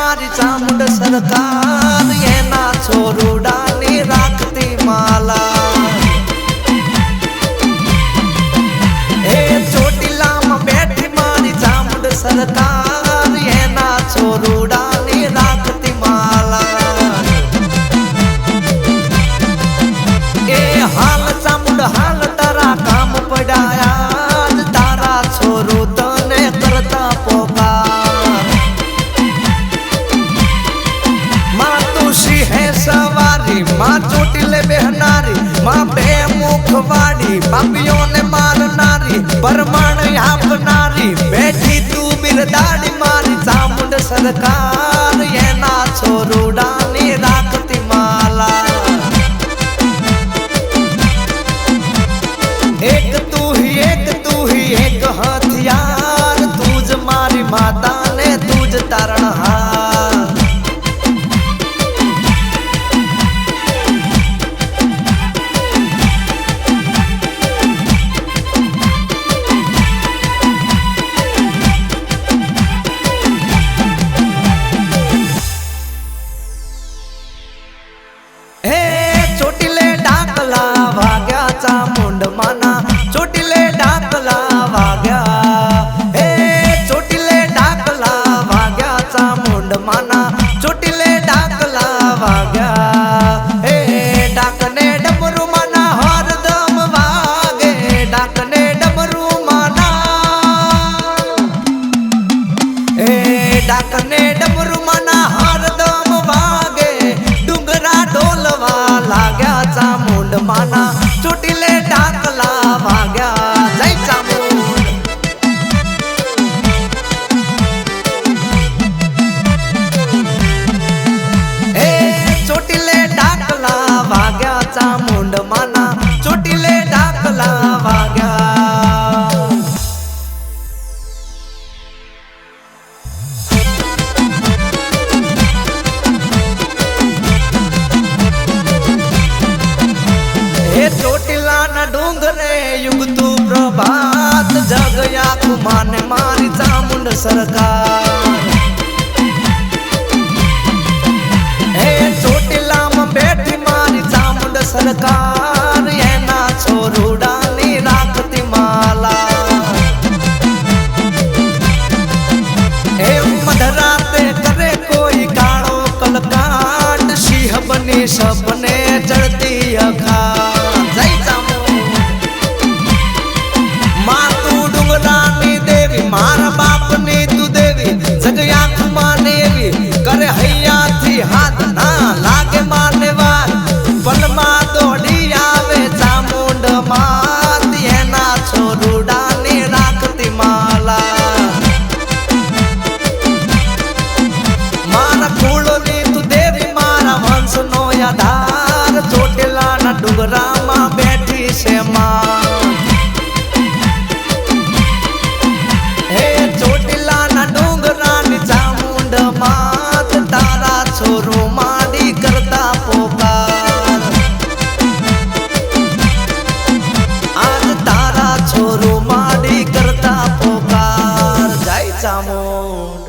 मारी चामुंड सरकार एना छोरुडानी राखती माला। चोटीला में बैठी मारी चामुंड सरकार एना छोरुडानी राखती माला। हाल चामुंड हाल तारा काम पड़ाया तारा छोरू तने करता पोकार। माँ तुशी है सवारी माँ चोटीले बेहनारी माँ बेमुखवाड़ी पापियों ने मारनारी परमाण आपनारी बैठी तू बिरदाड़ी मारी चामुंड सरकार एना छोरुडानी राखती माला। एक तू ही एक हथियार तुझ मारी माता ने तुझ तारणहार। चोटीले डाकला वाग्या चामुंड माना चोटीले डाकला वाग्या। चोटीले डाकला वाग्या चामुंड माना चोटीले डाकला वाग्या। डाकने डमरू माना हरदम वागे डाकने डमरू माना। डाकने डमरू माना हरदम वागे डुंगरा ढोलवा लाग्या चामुंड माना चोटीले डाकला वाग्या। जय चामुंड। चोटीले डाकला वाग्या चामुंड माना चोटीले डाकला वाग्या। चोटीला न डूंगरे युगतु प्रभात जगया कुमान मारी चामुंड सरकार। चोटीला में बैठी मारी चामुंड सरकार एना छोरुडानी राखती माला। मधराते करे कोई काड़ो कलकाट सिंह बनी सपने चढ़ती अखाड़। मारा बाप ने तू देवी जगया कुमाने करे हैया थी हाथ ना लागे मारने वार पल मा दौड़ी आवे चामुंड मात एना छोरुडानी राखती माला। मारा कुलोनी तू देवी मारा वंश नो आधार चोटीला न डुगरा मां बैठी से मां। मात तारा छोरो माड़ी करता पोकार। आज तारा छोरो माड़ी करता पोकार। जय चामुंड।